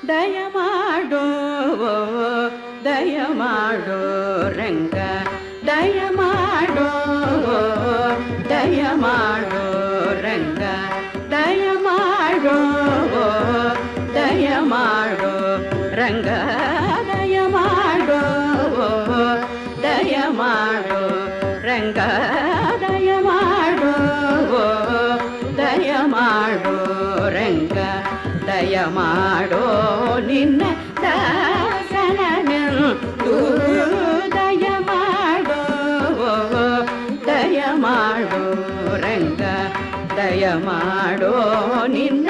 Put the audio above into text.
ದಯಮಾಡೋ ದಯಮಾಡೋ ರಂಗ ದಯಮಾಡೋ ದಯಮಾಡೋ ರಂಗ ದಯಮಾಡೋ ದಯಮಾಡೋ ರಂಗ ದಯಮಾಡೋ ದಯಮಾಡೋ ರಂಗ ದಯಮಾಡೋ ದಯಮಾಡೋ ರಂಗ ದಯಮಾಡೋ ನಿನ್ನ ದಾಸನನೆಂದು ದಯಮಾಡೋ ದಯಮಾಡೋ ರಂಗ ದಯಮಾಡೋ ನಿನ್ನ